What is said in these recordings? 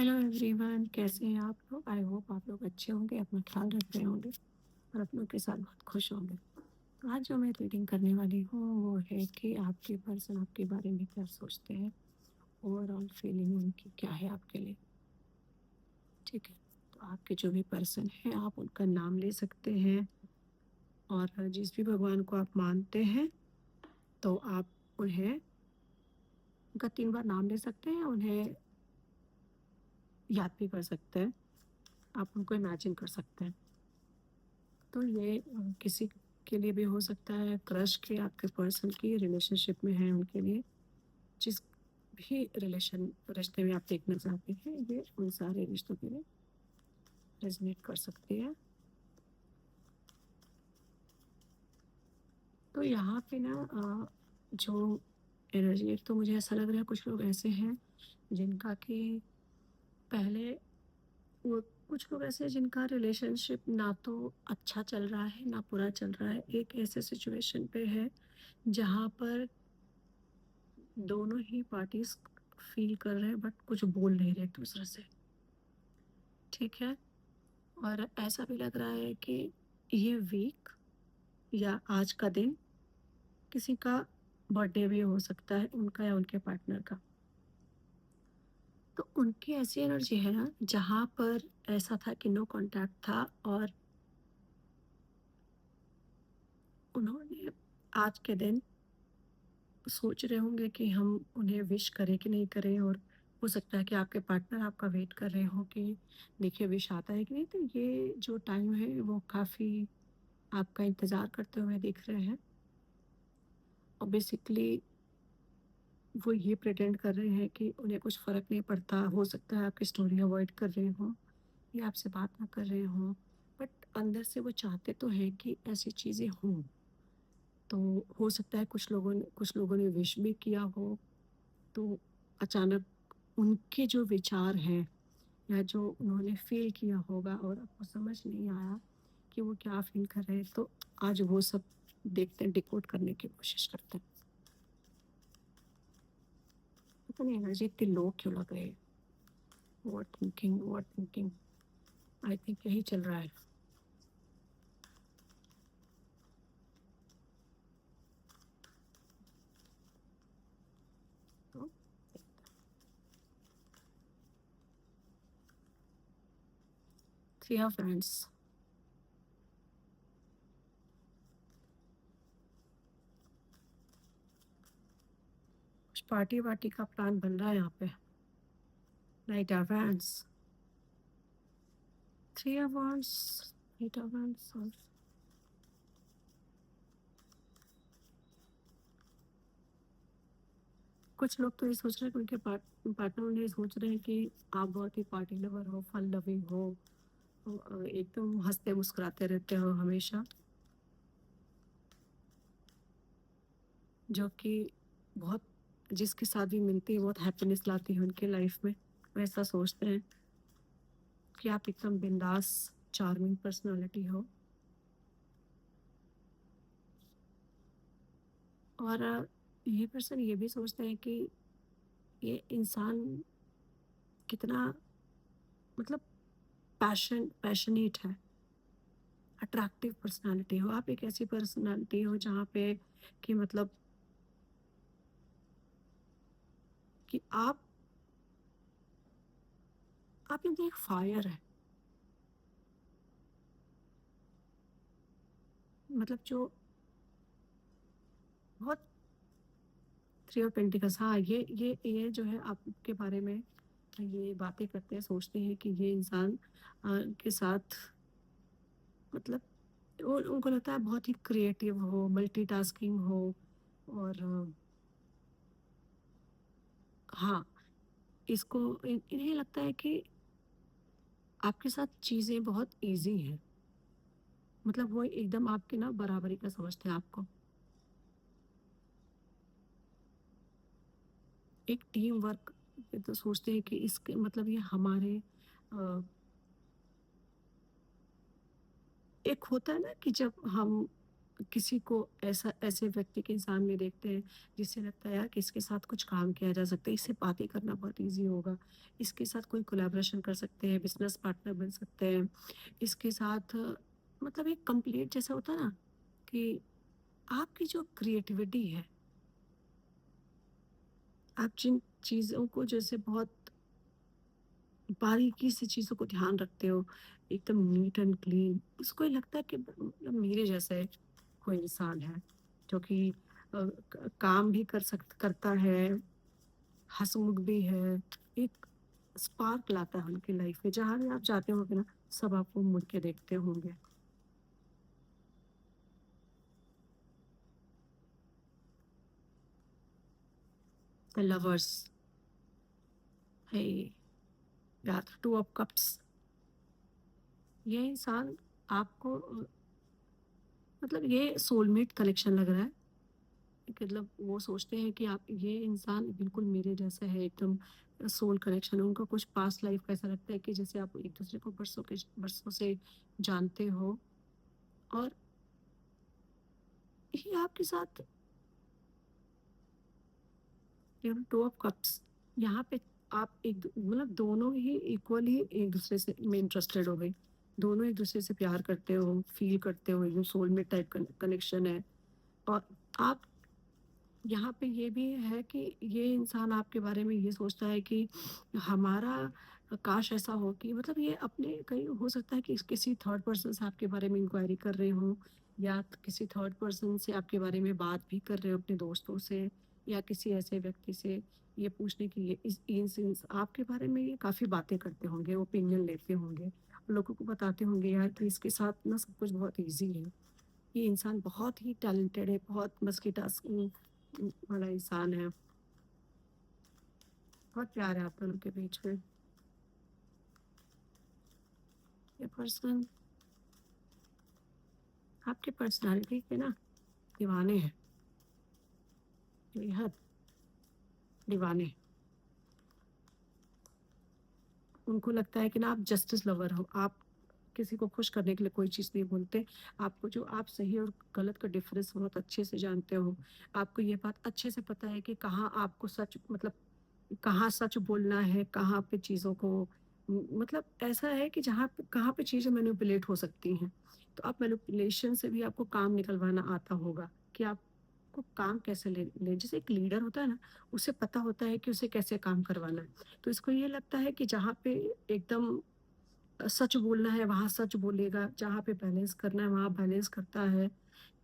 Hello everyone, कैसे हैं आप लोग? आई होप आप लोग अच्छे होंगे, अपना ख्याल रख रहे होंगे और अपनों के साथ बहुत खुश होंगे। तो आज जो मैं रीडिंग करने वाली हूँ वो है कि आपके पर्सन आपके बारे में क्या सोचते हैं, ओवरऑल फीलिंग उनकी क्या है आपके लिए। ठीक है, तो आपके जो भी पर्सन हैं आप उनका नाम ले सकते हैं और जिस भी भगवान को आप मानते हैं तो आप उन्हें उनका 3 बार नाम ले सकते हैं, उन्हें याद भी कर सकते हैं, आप उनको इमेजिन कर सकते हैं। तो ये किसी के लिए भी हो सकता है, क्रश के, आपके पर्सन की रिलेशनशिप में है उनके लिए, जिस भी रिश्ते में आप देखना चाहते हैं, ये उन सारे रिश्तों के लिए रेजोनेट कर सकती है। तो यहाँ पे ना जो एनर्जी, एक तो मुझे ऐसा लग रहा है कुछ लोग ऐसे हैं जिनका कि पहले वो कुछ लोग ऐसे हैं जिनका रिलेशनशिप ना तो अच्छा चल रहा है ना बुरा चल रहा है, एक ऐसे सिचुएशन पे है जहाँ पर दोनों ही पार्टीज फील कर रहे हैं बट कुछ बोल नहीं रहे एक दूसरे से। ठीक है, और ऐसा भी लग रहा है कि ये वीक या आज का दिन किसी का बर्थडे भी हो सकता है, उनका या उनके पार्टनर का। तो उनकी ऐसी एनर्जी है ना जहाँ पर ऐसा था कि नो कांटेक्ट था और उन्होंने आज के दिन सोच रहे होंगे कि हम उन्हें विश करें कि नहीं करें, और हो सकता है कि आपके पार्टनर आपका वेट कर रहे हो कि देखिए विश आता है कि नहीं। तो ये जो टाइम है वो काफ़ी आपका इंतज़ार करते हुए दिख रहे हैं और बेसिकली वो ये प्रिटेंड कर रहे हैं कि उन्हें कुछ फ़र्क नहीं पड़ता। हो सकता है आपकी स्टोरी अवॉइड कर रहे हों या आपसे बात ना कर रहे हों, बट अंदर से वो चाहते तो हैं कि ऐसी चीज़ें हों। तो हो सकता है कुछ लोगों ने विश भी किया हो, तो अचानक उनके जो विचार हैं या जो उन्होंने फ़ील किया होगा और आपको समझ नहीं आया कि वो क्या फ़ील कर रहे हैं, तो आज वो सब देखते हैं, डिकोड करने की कोशिश करते हैं। पता नहीं एनर्जी इतनी लो क्यों लग रही है। ओवरथिंकिंग आई थिंक यही चल रहा है। तो 3 ऑफ हैंड्स, कुछ पार्टी-वार्टी का प्लान बन रहा है यहाँ पे। Night of hands, 3 of wands, 8 of hands और कुछ लोग तो ये सोच रहे हैं कि उनके पार्टनर उन्हें सोच रहे हैं कि आप बहुत ही पार्टी लवर हो, फन लविंग हो, एकदम हँसते मुस्कुराते रहते हो हमेशा, जो कि बहुत जिसके साथ भी मिलती है बहुत हैप्पीनेस लाती है उनके लाइफ में। वो ऐसा सोचते हैं कि आप एकदम बिंदास चार्मिंग पर्सनैलिटी हो। और ये पर्सन ये भी सोचते हैं कि ये इंसान कितना, मतलब पैशनेट है, अट्रैक्टिव पर्सनैलिटी हो। आप एक ऐसी पर्सनैलिटी हो जहाँ पे कि मतलब कि आप में एक फायर है, मतलब जो बहुत। 3 ऑफ पेंटिकल्स, हाँ, ये जो है आपके बारे में ये बातें करते हैं, सोचते हैं कि ये इंसान के साथ मतलब उनको लगता है बहुत ही क्रिएटिव हो, मल्टीटास्किंग हो और हाँ, इसको इन्हें लगता है कि आपके साथ चीज़ें बहुत ईज़ी हैं। मतलब वो एकदम आपके ना बराबरी का समझते हैं आपको। एक टीम वर्क ये तो सोचते हैं कि इसके मतलब ये हमारे अ, एक होता है ना कि जब हम किसी को ऐसा ऐसे व्यक्ति के सामने देखते हैं जिससे लगता है यार कि इसके साथ कुछ काम किया जा सकता है, इससे बातें करना बहुत ईज़ी होगा, इसके साथ कोई कोलैबोरेशन कर सकते हैं, बिज़नेस पार्टनर बन सकते हैं, इसके साथ मतलब एक कंप्लीट जैसा होता है ना कि आपकी जो क्रिएटिविटी है, आप जिन चीज़ों को जैसे बहुत बारीकी से चीज़ों को ध्यान रखते हो, एकदम नीट एंड क्लीन, उसको ये लगता है कि मतलब मेरे जैसा है कोई इंसान है, जो कि काम भी करता है, हंसमुख भी है, एक स्पार्क लाता है उनकी लाइफ में, जहाँ भी आप जाते होगे ना, सब आपको मुड़ के देखते होंगे। द लवर्स है या टू ऑफ कप्स, ये इंसान आपको मतलब ये सोलमेट कनेक्शन लग रहा है। मतलब वो सोचते हैं कि आप ये इंसान बिल्कुल मेरे जैसा है, एकदम सोल कनेक्शन है। उनका कुछ पास्ट लाइफ का ऐसा लगता है कि जैसे आप एक दूसरे को बरसों से जानते हो, और ये आपके साथ टू ऑफ कप्स, यहाँ पे आप मतलब दोनों ही इक्वली एक दूसरे से में इंटरेस्टेड हो गई, दोनों एक दूसरे से प्यार करते हो, फील करते हो, ये सोलमेट टाइप कनेक्शन है। और आप यहाँ पे ये भी है कि ये इंसान आपके बारे में ये सोचता है कि हमारा काश ऐसा हो कि मतलब ये अपने कहीं हो सकता है कि किसी थर्ड पर्सन से आपके बारे में इंक्वायरी कर रहे हो, या किसी थर्ड पर्सन से आपके बारे में बात भी कर रहे हो अपने दोस्तों से, या किसी ऐसे व्यक्ति से ये पूछने के लिए इस आपके बारे में ये काफ़ी बातें करते होंगे, ओपिनियन लेते होंगे, लोगों को बताते होंगे यार कि इसके साथ ना सब कुछ बहुत ईजी है, ये इंसान बहुत ही टैलेंटेड है, बहुत मल्टीटास्किंग वाला इंसान है, बहुत प्यार है आप दोनों के बीच में। ये पर्सन आपकी पर्सनैलिटी के ना दीवाने हैं, बेहद दीवाने। उनको लगता है कि ना आप जस्टिस लवर हो, आप किसी को खुश करने के लिए कोई चीज़ नहीं बोलते। आपको जो आप सही और गलत का डिफ़रेंस बहुत अच्छे से जानते हो। आपको ये बात अच्छे से पता है कि कहाँ आपको सच मतलब कहाँ सच बोलना है, कहाँ पे चीज़ों को मतलब ऐसा है कि जहाँ पे कहाँ पे चीज़ें मैनिपुलेट हो सकती हैं। तो आप मैनिपुलेशन से भी आपको काम निकलवाना आता होगा कि आपको काम कैसे ले लें। जैसे एक लीडर होता है ना, उसे पता होता है कि उसे कैसे काम करवाना है। तो इसको ये लगता है कि जहाँ पे एकदम सच बोलना है, वहाँ सच बोलेगा, जहाँ पे बैलेंस करना है, वहाँ बैलेंस करता है।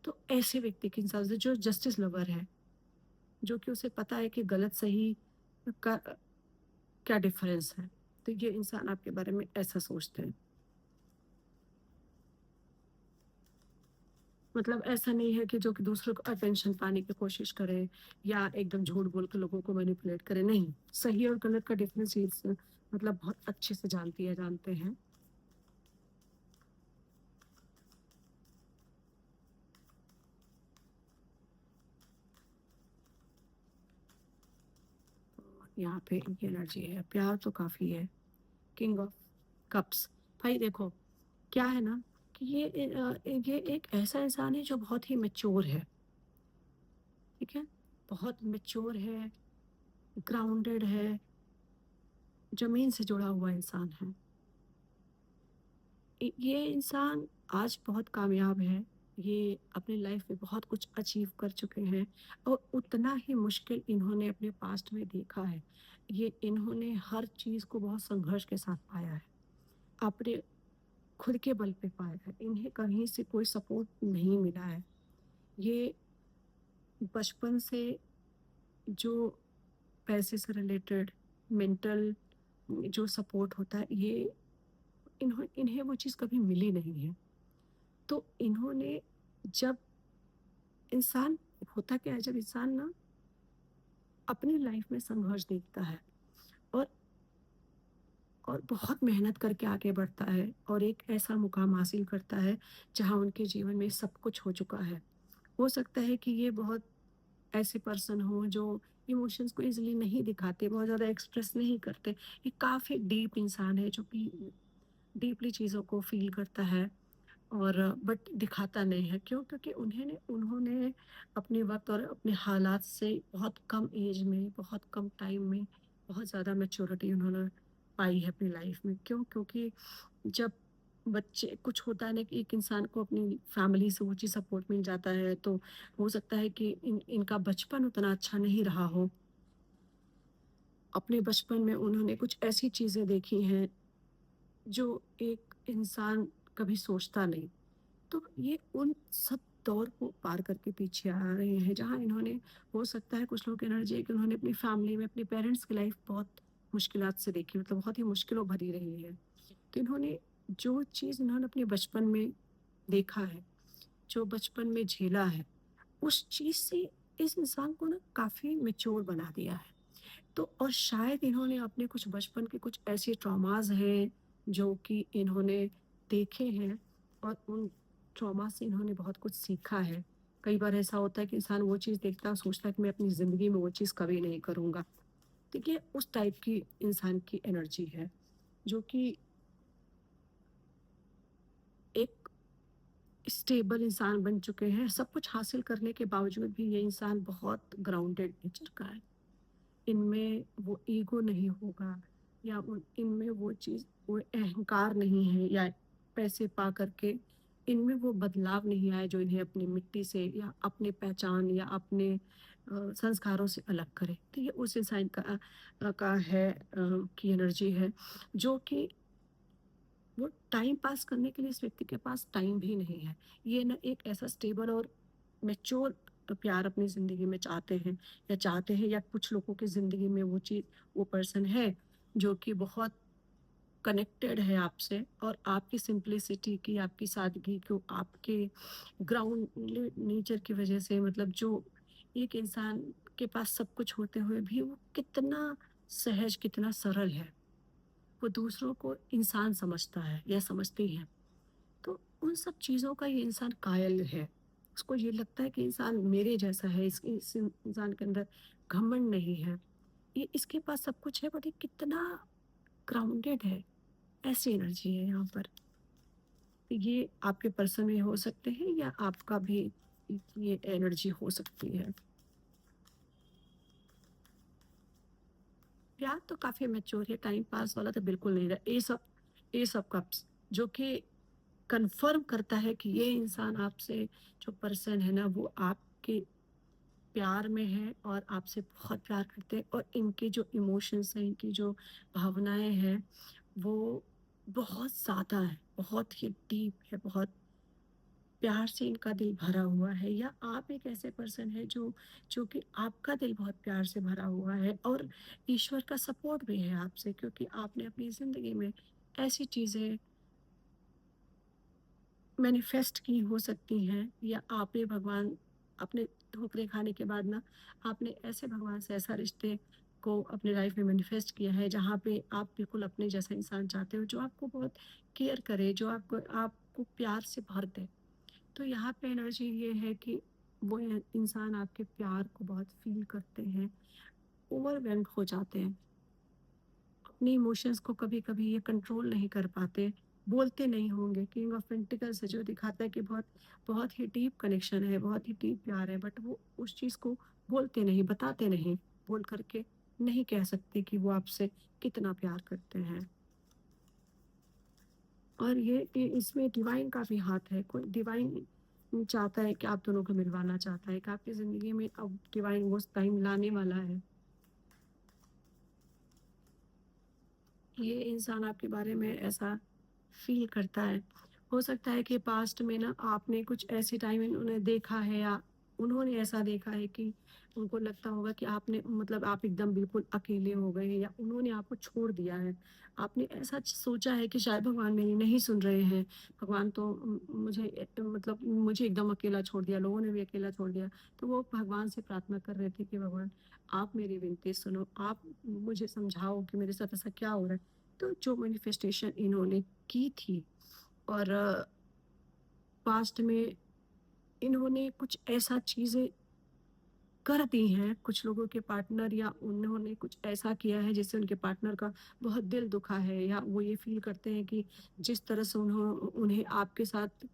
तो ऐसे व्यक्ति के हिसाब से जो जस्टिस लवर है, जो कि उसे पता है कि गलत-सही का क्या डिफ़रेंस है। तो ये इंसान आपके बारे में ऐसा सोचते हैं। मतलब ऐसा नहीं है कि जो कि दूसरों को अटेंशन पाने की कोशिश करे, या एकदम झूठ बोल के लोगों को मैनिपुलेट करे, नहीं। सही और गलत का डिफ़रेंस ये मतलब बहुत अच्छे से जानते हैं। यहाँ पे इनकी एनर्जी है, प्यार तो काफ़ी है। किंग ऑफ कप्स, भाई देखो, क्या है ना कि ये एक ऐसा इंसान है जो बहुत ही मैच्योर है, ठीक है? बहुत मैच्योर है, ग्राउंडेड है, ज़मीन से जुड़ा हुआ इंसान है। ये इंसान आज बहुत कामयाब है, ये अपनी लाइफ में बहुत कुछ अचीव कर चुके हैं, और उतना ही मुश्किल इन्होंने अपने पास्ट में देखा है। ये इन्होंने हर चीज़ को बहुत संघर्ष के साथ पाया है, अपने खुद के बल पे पाया है, इन्हें कहीं से कोई सपोर्ट नहीं मिला है। ये बचपन से जो पैसे से रिलेटेड मेंटल जो सपोर्ट होता है, ये इन्हें वो चीज़ कभी मिली नहीं है। तो इन्होंने जब इंसान होता क्या है, जब इंसान ना अपनी लाइफ में संघर्ष देखता है, और बहुत मेहनत करके आगे बढ़ता है, और एक ऐसा मुकाम हासिल करता है जहाँ उनके जीवन में सब कुछ हो चुका है। हो सकता है कि ये बहुत ऐसे पर्सन हों जो इमोशंस को ईज़िली नहीं दिखाते, बहुत ज़्यादा एक्सप्रेस नहीं करते। ये काफ़ी डीप इंसान है जो कि डीपली चीज़ों को फ़ील करता है, और बट दिखाता नहीं है। क्यों? क्योंकि उन्हें उन्होंने अपने वक़्त और अपने हालात से बहुत कम एज में, बहुत कम टाइम में बहुत ज़्यादा मैच्योरिटी उन्होंने पाई है अपनी लाइफ़ में। क्यों? क्योंकि जब बच्चे कुछ होता है ना कि एक इंसान को अपनी फैमिली से ऊँची सपोर्ट मिल जाता है, तो हो सकता है कि इनका बचपन उतना अच्छा नहीं रहा हो। अपने बचपन में उन्होंने कुछ ऐसी चीज़ें देखी हैं, जो एक इंसान कभी सोचता नहीं। तो ये उन सब दौर को पार करके पीछे आ रहे हैं, जहाँ इन्होंने हो सकता है कुछ लोगों की एनर्जी है कि उन्होंने अपनी फैमिली में अपने पेरेंट्स की लाइफ बहुत मुश्किलात से देखी, मतलब बहुत ही मुश्किलों भरी रही है। तो इन्होंने जो चीज़ इन्होंने अपने बचपन में देखा है, जो बचपन में झेला है, उस चीज़ से इस इंसान को ना काफ़ी मैच्योर बना दिया है। तो और शायद इन्होंने अपने कुछ बचपन के कुछ ऐसे ट्रॉमाज़ हैं, जो कि इन्होंने देखे हैं और उन ट्रॉमा से इन्होंने बहुत कुछ सीखा है। कई बार ऐसा होता है कि इंसान वो चीज़ देखता है और सोचता है कि मैं अपनी ज़िंदगी में वो चीज़ कभी नहीं करूँगा। देखिए, उस टाइप की इंसान की एनर्जी है, जो कि एक स्टेबल इंसान बन चुके हैं। सब कुछ हासिल करने के बावजूद भी ये इंसान बहुत ग्राउंडेड नेचर का है। इनमें वो ईगो नहीं होगा, या इनमें वो चीज़, वो अहंकार नहीं है, या पैसे पा करके इनमें वो बदलाव नहीं आए जो इन्हें अपनी मिट्टी से या अपने पहचान या अपने संस्कारों से अलग करे। तो ये उस इंसान का है, की एनर्जी है, जो कि वो टाइम पास करने के लिए इस व्यक्ति के पास टाइम भी नहीं है। ये ना एक ऐसा स्टेबल और मैच्योर प्यार अपनी ज़िंदगी में चाहते हैं, या कुछ लोगों की ज़िंदगी में वो चीज़, वो पर्सन है, जो कि बहुत कनेक्टेड है आपसे और आपकी सिंप्लिसिटी की, आपकी सादगी को, आपके ग्राउंड नेचर की वजह से, मतलब जो एक इंसान के पास सब कुछ होते हुए भी वो कितना सहज, कितना सरल है। वो दूसरों को इंसान समझता है या समझती है। तो उन सब चीज़ों का ये इंसान कायल है। उसको ये लगता है कि इंसान मेरे जैसा है, इस इंसान के अंदर घमंड नहीं है। ये इसके पास सब कुछ है, बट ये कितना ग्राउंडेड है, ऐसी एनर्जी है यहाँ पर। तो ये आपके पर्सन में हो सकते हैं, या आपका भी ये एनर्जी हो सकती है। प्यार तो काफ़ी मैच्योर है, टाइम पास वाला तो बिल्कुल नहीं रहा। एस ऑफ कप्स, जो कि कन्फर्म करता है कि ये इंसान आपसे, जो पर्सन है ना, वो आपके प्यार में है और आपसे बहुत प्यार करते हैं, और इनके जो इमोशंस हैं, इनकी जो भावनाएँ हैं, वो बहुत ज़्यादा है, बहुत ही डीप है, बहुत प्यार से इनका दिल भरा हुआ है। या आप एक ऐसे पर्सन है जो कि आपका दिल बहुत प्यार से भरा हुआ है, और ईश्वर का सपोर्ट भी है आपसे, क्योंकि आपने अपनी ज़िंदगी में ऐसी चीज़ें मैनिफेस्ट की हो सकती हैं, या आपने भगवान, अपने ठोकरें खाने के बाद ना, आपने ऐसे भगवान से ऐसा रिश्ते को अपनी लाइफ में मैनिफेस्ट किया है, जहाँ पे आप बिल्कुल अपने जैसा इंसान चाहते हो, जो आपको बहुत केयर करे, जो आपको आपको प्यार से भर दे। तो यहाँ पे एनर्जी ये है कि वो इंसान आपके प्यार को बहुत फील करते हैं, ओवरवेल्म्ड हो जाते हैं। अपने इमोशंस को कभी-कभी ये कंट्रोल नहीं कर पाते, बोलते नहीं होंगे। किंग ऑफ पेंटिकल्स है, जो दिखाता है कि बहुत बहुत ही डीप कनेक्शन है, बहुत ही डीप प्यार है, बट वो उस चीज़ को बोलते नहीं, बताते नहीं, बोल कर के नहीं कह सकते कि वो आपसे कितना प्यार करते हैं। और ये इसमें डिवाइन का भी हाथ है। कोई डिवाइन चाहता है कि आप दोनों को मिलवाना चाहता है, कि आपकी ज़िंदगी में अब डिवाइन वो टाइम लाने वाला है। ये इंसान आपके बारे में ऐसा फ़ील करता है। हो सकता है कि पास्ट में ना आपने कुछ ऐसे टाइम इन्होंने देखा है, या उन्होंने ऐसा देखा है कि उनको लगता होगा कि आपने, मतलब आप एकदम बिल्कुल अकेले हो गए हैं, या उन्होंने आपको छोड़ दिया है। आपने ऐसा सोचा है कि शायद भगवान मेरी नहीं सुन रहे हैं, भगवान तो मुझे मतलब मुझे एकदम अकेला छोड़ दिया, लोगों ने भी अकेला छोड़ दिया। तो वो भगवान से प्रार्थना कर रहे थे कि भगवान, आप मेरी विनती सुनो, आप मुझे समझाओ कि मेरे साथ ऐसा क्या हो रहा है। तो जो मैनिफेस्टेशन इन्होंने की थी, और पास्ट में इन्होंने कुछ ऐसा चीज़ें कर दी हैं, कुछ लोगों के पार्टनर, या उन्होंने कुछ ऐसा किया है जिससे उनके पार्टनर का बहुत दिल दुखा है, या वो ये फ़ील करते हैं कि जिस तरह से उन्हें आपके साथ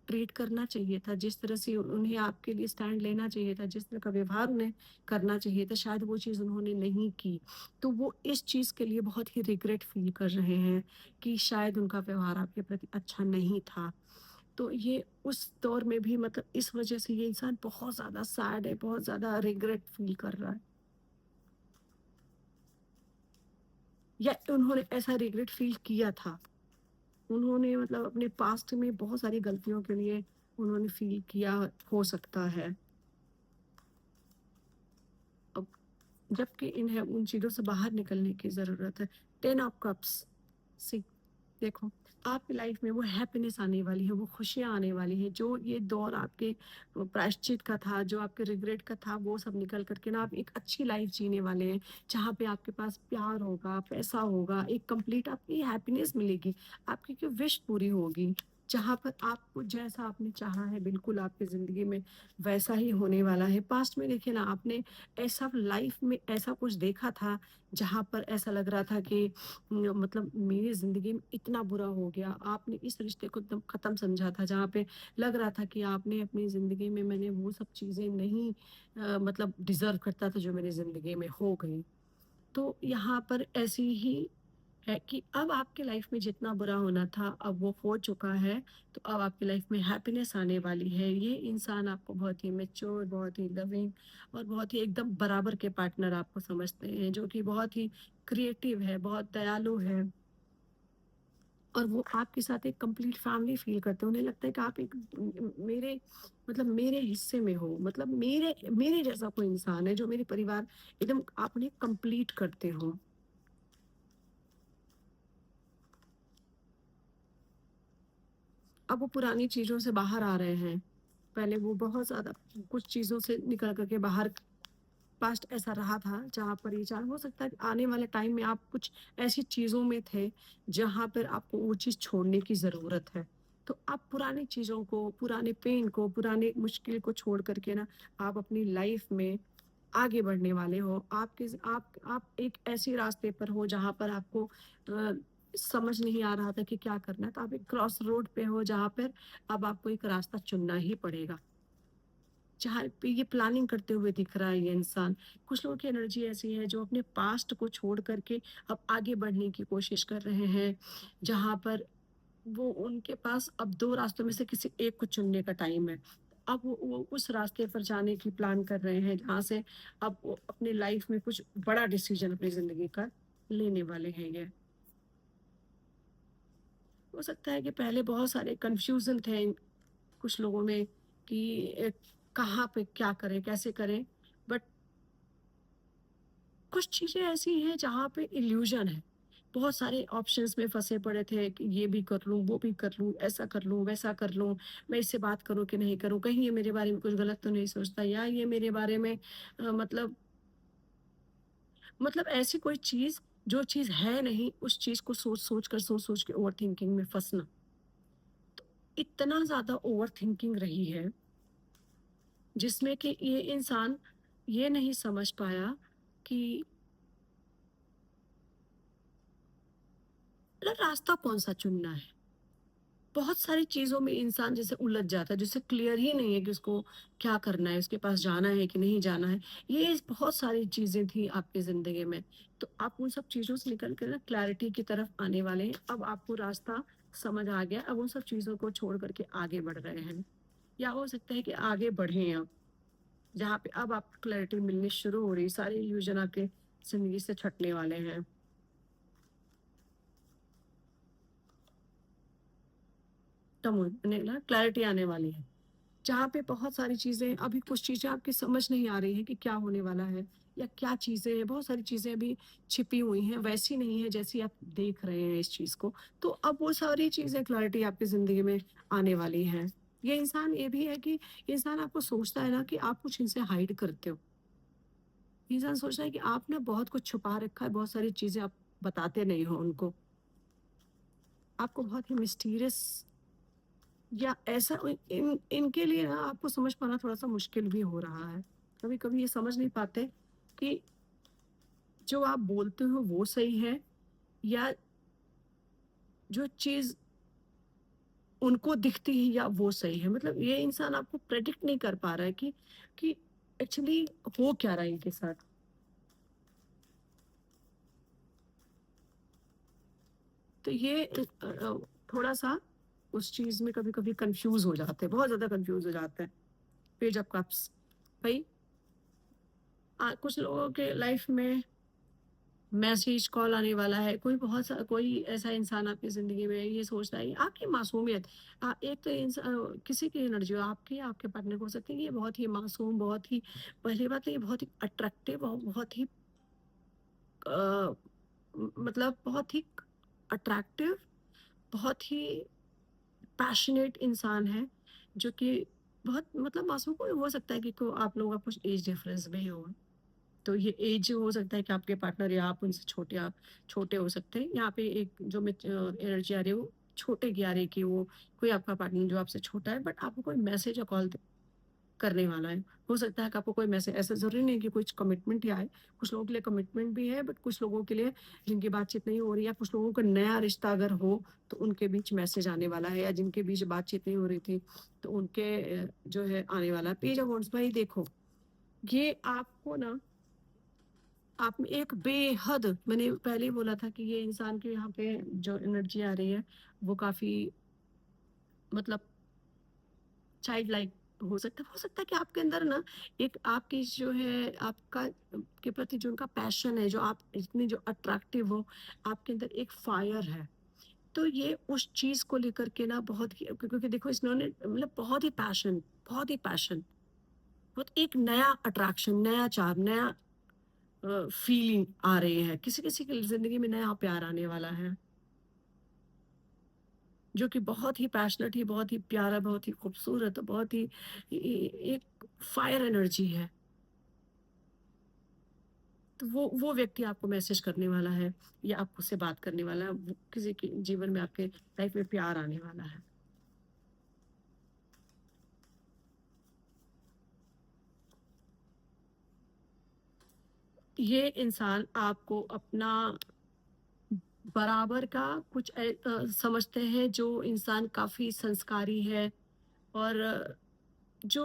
ट्रीट करना चाहिए था, जिस तरह से उन्हें आपके लिए स्टैंड लेना चाहिए था, जिस तरह का व्यवहार उन्हें करना चाहिए था, शायद वो चीज़ उन्होंने नहीं की। तो वो इस चीज़ के लिए बहुत ही रिग्रेट फ़ील कर रहे हैं कि शायद उनका व्यवहार आपके प्रति अच्छा नहीं था। तो ये उस दौर में भी मतलब इस वज़ह से ये इंसान बहुत ज़्यादा सैड है, बहुत ज़्यादा रिग्रेट फ़ील कर रहा है। या उन्होंने ऐसा रिग्रेट फ़ील किया था। उन्होंने मतलब अपने पास्ट में बहुत सारी गलतियों के लिए उन्होंने फ़ील किया हो सकता है। अब जबकि इन्हें उन चीज़ों से बाहर निकलने की ज़रूरत है। 10 ऑफ कप्स सी देखो, आपकी लाइफ़ में वो हैप्पीनेस आने वाली है, वो खुशियाँ आने वाली हैं, जो ये दौर आपके प्रायश्चित का था, जो आपके रिग्रेट का था, वो सब निकल कर के ना आप एक अच्छी लाइफ़ जीने वाले हैं, जहाँ पे आपके पास प्यार होगा, पैसा होगा, एक कंप्लीट आपकी हैप्पीनेस मिलेगी, आपकी कोई विश पूरी होगी। जहाँ पर आपको जैसा आपने चाहा है, बिल्कुल आपकी ज़िंदगी में वैसा ही होने वाला है। पास्ट में देखिए ना, आपने ऐसा लाइफ़ में ऐसा कुछ देखा था, जहाँ पर ऐसा लग रहा था कि मतलब मेरी ज़िंदगी में इतना बुरा हो गया, आपने इस रिश्ते को एकदम ख़त्म समझा था, जहाँ पे लग रहा था कि आपने अपनी ज़िंदगी में मैंने वो सब चीज़ें नहीं मतलब डिज़र्व करता था जो मेरी ज़िंदगी में हो गई। तो यहाँ पर ऐसी ही है कि अब आपकी लाइफ़ में जितना बुरा होना था, अब वो हो चुका है, तो अब आपकी लाइफ़ में हैप्पीनेस आने वाली है। ये इंसान आपको बहुत ही मैच्योर, बहुत ही लविंग और बहुत ही एकदम बराबर के पार्टनर आपको समझते हैं, जो कि बहुत ही क्रिएटिव है, बहुत दयालु है। और वो आपके साथ एक कंप्लीट फैमिली फ़ील करते हैं। उन्हें लगता है कि आप एक मेरे मतलब मेरे हिस्से में हो, मतलब मेरे मेरे जैसा कोई इंसान है जो मेरे परिवार एकदम आप उन्हें कंप्लीट करते हो। अब वो पुरानी चीज़ों से बाहर आ रहे हैं। पहले वो बहुत ज़्यादा कुछ चीज़ों से निकल कर के बाहर पास्ट ऐसा रहा था जहाँ पर ये चाह हो सकता है कि आने वाले टाइम में आप कुछ ऐसी चीज़ों में थे जहाँ पर आपको वो चीज़ छोड़ने की ज़रूरत है। तो आप पुरानी चीज़ों को, पुराने पेन को, पुराने मुश्किल को छोड़ कर के ना आप अपनी लाइफ़ में आगे बढ़ने वाले हो। आप एक ऐसे रास्ते पर हो जहाँ पर आपको समझ नहीं आ रहा था कि क्या करना है। तो आप एक क्रॉस रोड पे हो जहाँ पर अब आपको एक रास्ता चुनना ही पड़ेगा। जहाँ पे ये प्लानिंग करते हुए दिख रहा है ये इंसान। कुछ लोगों की एनर्जी ऐसी है जो अपने पास्ट को छोड़ कर के अब आगे बढ़ने की कोशिश कर रहे हैं, जहाँ पर वो उनके पास अब 2 रास्तों में से किसी एक को चुनने का टाइम है। अब वो उस रास्ते पर जाने की प्लान कर रहे हैं जहाँ से अब वो अपनी लाइफ़ में कुछ बड़ा डिसीज़न अपनी ज़िंदगी का लेने वाले हैं ये। हो सकता है कि पहले बहुत सारे कन्फ्यूज़न थे कुछ लोगों में कि कहाँ पे क्या करें, कैसे करें? बट कुछ चीज़ें ऐसी हैं जहाँ पे इल्यूज़न है। बहुत सारे ऑप्शंस में फँसे पड़े थे कि ये भी कर लूँ, वो भी कर लूँ, ऐसा कर लूँ, वैसा कर लूँ, मैं इससे बात करूँ कि नहीं करूँ? कहीं ये मेरे बारे में कुछ गलत तो नहीं सोचता या ये मेरे बारे में मतलब ऐसी कोई चीज़ जो चीज़ है नहीं, उस चीज़ को सोच-सोच के ओवरथिंकिंग में फँसना। इतना ज़्यादा ओवरथिंकिंग रही है, जिसमें कि ये इंसान ये नहीं समझ पाया कि रास्ता कौन-सा चुनना है। बहुत सारी चीज़ों में इंसान जैसे उलझ जाता है, जिसे क्लियर ही नहीं है कि उसको क्या करना है, उसके पास जाना है कि नहीं जाना है। ये बहुत सारी चीज़ें थी आपकी ज़िंदगी में, तो आप उन सब चीज़ों से निकल के ना क्लैरिटी की तरफ आने वाले हैं। अब आपको रास्ता समझ आ गया, अब उन सब चीज़ों को छोड़ कर के आगे बढ़ रहे हैं। या हो सकता है कि आगे बढ़ें अब, जहाँ पे अब आपको क्लैरिटी मिलनी शुरू हो रही है, सारे इल्यूज़न आपके ज़िंदगी से छँटने वाले हैं। तब उन्हें ना क्लैरिटी आने वाली है। जहाँ पे बहुत सारी चीज़ें अभी कुछ चीज़ें आपकी समझ नहीं आ रही हैं कि क्या होने वाला है या क्या चीज़ें हैं, बहुत सारी चीज़ें अभी छिपी हुई हैं, वैसी नहीं है जैसी आप देख रहे हैं इस चीज़ को। तो अब वो सारी चीज़ें क्लैरिटी आपकी ज़िंदगी में आने वाली हैं। ये इंसान ये भी है कि ये इंसान आपको सोचता है ना कि आप कुछ इनसे हाइड करते हो। ये इंसान सोचता है कि आप ना बहुत कुछ छुपा रखा है, बहुत सारी चीज़ें आप बताते नहीं हो उनको। आपको बहुत ही मिस्टीरियस या ऐसा इनके लिए ना आपको समझ पाना थोड़ा-सा मुश्किल भी हो रहा है। कभी-कभी ये समझ नहीं पाते कि जो आप बोलते हो वो सही है या जो चीज़ उनको दिखती है या वो सही है। मतलब ये इंसान आपको प्रेडिक्ट नहीं कर पा रहा है कि एक्चुअली हो क्या रहा है इनके साथ। तो ये थोड़ा-सा उस चीज़ में कभी-कभी कन्फ्यूज़ हो जाते हैं, बहुत ज़्यादा कन्फ्यूज़ हो जाते हैं। पेज ऑफ कप्स भई कुछ लोगों के लाइफ़ में मैसेज कॉल आने वाला है, कोई ऐसा इंसान आपकी ज़िंदगी में ये सोचता है आपकी मासूमियत। एक तो किसी की एनर्जी हो, आपकी, आपके पार्टनर को हो सकती है कि ये बहुत ही मासूम, बहुत ही, पहली बात तो ये बहुत ही अट्रैक्टिव और बहुत ही अ, मतलब बहुत ही अट्रैक्टिव, बहुत ही पैशनेट इंसान है, जो कि बहुत मतलब मासूम कोई हो सकता है कि को आप लोगों का कुछ एज डिफरेंस भी हो। तो ये एज हो सकता है कि आपके पार्टनर या आप उनसे छोटे हो सकते हैं। यहाँ पे एक जो एनर्जी आ रही है वो छोटे की आ रही है कि वो कोई आपका पार्टनर जो आपसे छोटा है, बट आपको कोई मैसेज या कॉल करने वाला है। हो सकता है कि आपको कोई मैसेज, ऐसा ज़रूरी नहीं कि कुछ कमिटमेंट ही आए। कुछ लोगों के लिए कमिटमेंट भी है, बट कुछ लोगों के लिए जिनकी बातचीत नहीं हो रही है, कुछ लोगों का नया रिश्ता अगर हो, तो उनके बीच मैसेज आने वाला है, या जिनके बीच बातचीत नहीं हो रही थी, तो उनके जो है आने वाला है। पेज ऑफ वांड्स भाई देखो, ये आपको ना, आप में एक बेहद, मैंने पहले ही बोला था कि ये इंसान के यहाँ पे जो एनर्जी आ रही है, वो काफ़ी मतलब चाइल्ड लाइक हो सकता है कि आपके अंदर ना एक आपकी जो है आपका के प्रति जो उनका पैशन है, जो आप इतनी जो अट्रैक्टिव हो, आपके अंदर एक फायर है। तो ये उस चीज़ को लेकर के ना बहुत ही, क्योंकि देखो इन्होंने मतलब बहुत ही पैशन, बहुत एक नया अट्रैक्शन, नया चार्म, नया फीलिंग आ रही है। किसी-किसी की ज़िंदगी में नया प्यार आने वाला है, जो कि बहुत ही पैशनेट ही, बहुत ही प्यारा, बहुत ही खूबसूरत, बहुत ही एक फायर एनर्जी है। तो वो व्यक्ति आपको मैसेज करने वाला है, या आपको से बात करने वाला है, किसी के जीवन में, आपके लाइफ में प्यार आने वाला है। ये इंसान आपको अपना बराबर का कुछ समझते हैं, जो इंसान काफी संस्कारी है, और जो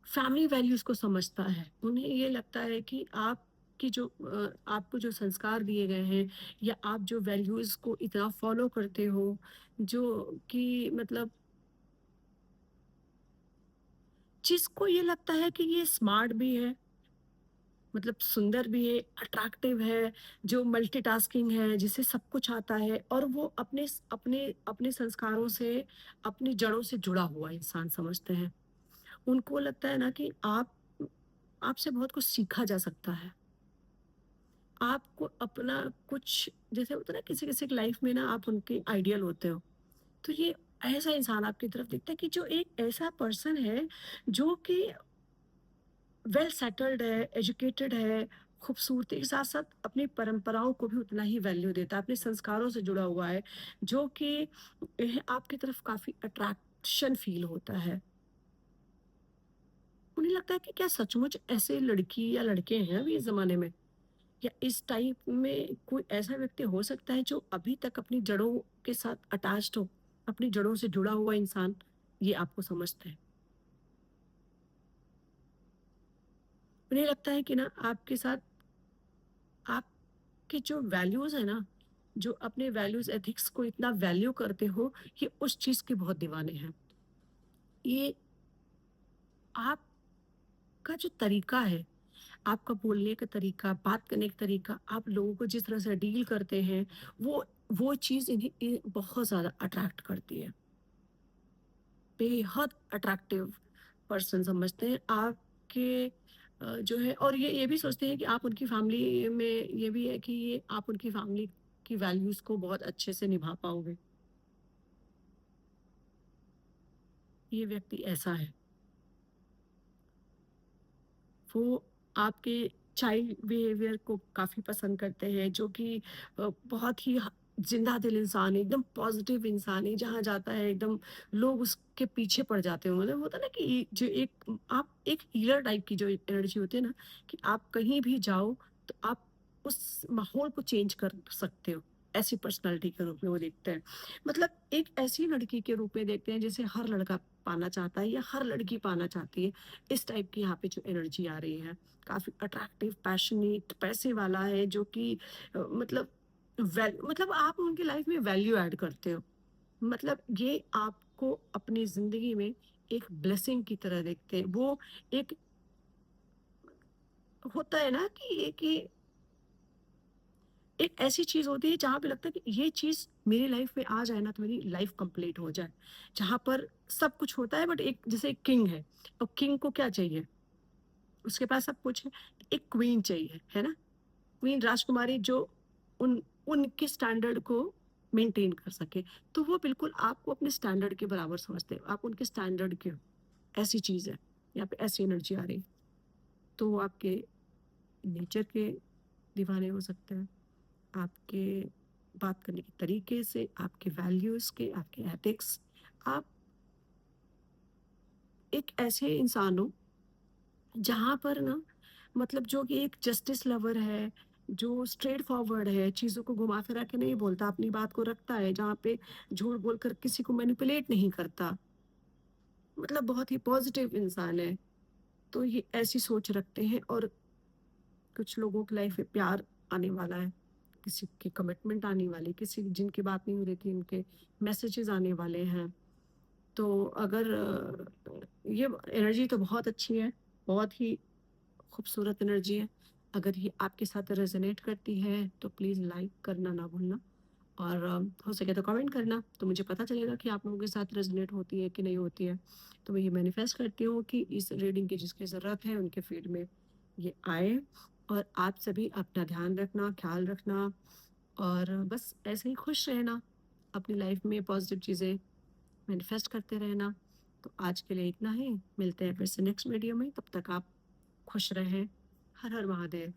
फैमिली वैल्यूज़ को समझता है। उन्हें ये लगता है कि आपको जो संस्कार दिए गए हैं, या आप जो वैल्यूज़ को इतना फ़ॉलो करते हो, जो कि मतलब जिसको ये लगता है कि ये स्मार्ट भी है, मतलब सुंदर भी है, अट्रैक्टिव है, जो मल्टीटास्किंग है, जिसे सब कुछ आता है, और वो अपने संस्कारों से, अपनी जड़ों से जुड़ा हुआ इंसान समझते हैं। उनको लगता है ना कि आपसे बहुत कुछ सीखा जा सकता है। आपको अपना कुछ, जैसे होता है ना किसी-किसी की लाइफ में ना आप उनके आइडियल होते हो। तो ये ऐसा इंसान आपकी तरफ दिखता है कि जो एक ऐसा पर्सन है, जो कि वेल सेटल्ड है, एजुकेटेड है, खूबसूरती के साथ-साथ अपनी परंपराओं को भी उतना ही वैल्यू देता है, अपने संस्कारों से जुड़ा हुआ है, जो कि आपकी तरफ काफ़ी अट्रैक्शन फ़ील होता है। उन्हें लगता है कि क्या सचमुच ऐसे लड़की या लड़के हैं अभी इस ज़माने में? या इस टाइप में कोई ऐसा व्यक्ति हो सकता है जो अभी तक अपनी जड़ों के साथ अटैच्ड हो, अपनी जड़ों से जुड़ा हुआ इंसान, ये आपको समझते हैं। उन्हें लगता है कि ना आपके साथ आपके जो वैल्यूज़ है ना, जो अपने वैल्यूज़ एथिक्स को इतना वैल्यू करते हो, ये उस चीज़ के बहुत दीवाने हैं। ये आपका जो तरीका है, आपका बोलने का तरीका, बात करने का तरीका, आप लोगों को जिस तरह से डील करते हैं, वो वो चीज़ इन्हें बहुत ज़्यादा अट्रैक्ट करती है। बेहद अट्रैक्टिव पर्सन समझते हैं आपके, जो है, और ये भी सोचते हैं कि आप उनकी फैमिली में, ये भी है कि ये आप उनकी फैमिली की वैल्यूज़ को बहुत अच्छे से निभा पाओगे। ये व्यक्ति ऐसा है। वो आपके चाइल्ड बिहेवियर को काफ़ी पसंद करते हैं, जो कि बहुत ही जिंदा दिल इंसान है, एकदम पॉजिटिव इंसान है, जहाँ जाता है एकदम लोग उसके पीछे पड़ जाते हो। मतलब होता है ना कि जो एक आप एक हीलर टाइप की जो एनर्जी होती है ना, कि आप कहीं भी जाओ तो आप उस माहौल को चेंज कर सकते हो, ऐसी पर्सनैलिटी के रूप में वो देखते हैं। मतलब एक ऐसी लड़की के रूप में देखते हैं जिसे हर लड़का पाना चाहता है या हर लड़की पाना चाहती है। इस टाइप की यहाँ पे जो एनर्जी आ रही है, काफ़ी अट्रैक्टिव, पैशनेट, पैसे वाला है जो कि मतलब मतलब आप उनकी लाइफ में वैल्यू ऐड करते हो। मतलब ये आपको अपनी ज़िंदगी में एक ब्लेसिंग की तरह देखते हैं। वो एक होता है ना कि एक ऐसी चीज़ होती है जहाँ पे लगता है कि ये चीज़ मेरी लाइफ में आ जाए ना तो मेरी लाइफ कंप्लीट हो जाए। जहाँ पर सब कुछ होता है बट एक जैसे एक किंग है, और किंग को क्या चाहिए? उसके पास सब कुछ है, एक क्वीन चाहिए, है ना? क्वीन राजकुमारी जो उन उनके स्टैंडर्ड को मेंटेन कर सके। तो वो बिल्कुल आपको अपने स्टैंडर्ड के बराबर समझते हैं। आप उनके स्टैंडर्ड के हो, ऐसी चीज़ है। यहाँ पे ऐसी एनर्जी आ रही है। तो वो आपके नेचर के दीवाने हो सकते हैं। आपके बात करने के तरीके से, आपके वैल्यूज़ के, आपके एथिक्स, आप एक ऐसे इंसान हो जहाँ पर ना मतलब जो कि एक जस्टिस लवर है, जो स्ट्रेट फॉरवर्ड है, चीज़ों को घुमा-फिरा के नहीं बोलता, अपनी बात को रखता है, जहाँ पे झूठ बोलकर किसी को मैनिपुलेट नहीं करता, मतलब बहुत ही पॉजिटिव इंसान है। तो ये ऐसी सोच रखते हैं, और कुछ लोगों की लाइफ में प्यार आने वाला है, किसी की कमिटमेंट आने वाली, किसी जिनकी बात नहीं हो रही थी, उनके मैसेजेस आने वाले हैं। तो अगर ये एनर्जी तो बहुत अच्छी है, बहुत ही खूबसूरत एनर्जी है। अगर ये आपके साथ रेज़ोनेट करती है, तो प्लीज़ लाइक करना ना भूलना, और हो सके तो कमेंट करना, तो मुझे पता चलेगा कि आप लोगों के साथ रेज़ोनेट होती है कि नहीं होती है। तो मैं ये मैनिफेस्ट करती हूँ कि इस रीडिंग की जिसकी ज़रूरत है, उनके फ़ीड में ये आए, और आप सभी अपना ध्यान रखना, ख़्याल रखना, और बस ऐसे ही खुश रहना, अपनी लाइफ़ में पॉज़िटिव चीज़ें मैनिफेस्ट करते रहना। तो आज के लिए इतना ही, मिलते हैं फिर से नेक्स्ट वीडियो में, तब तक आप खुश रहें। हर हर महादेव।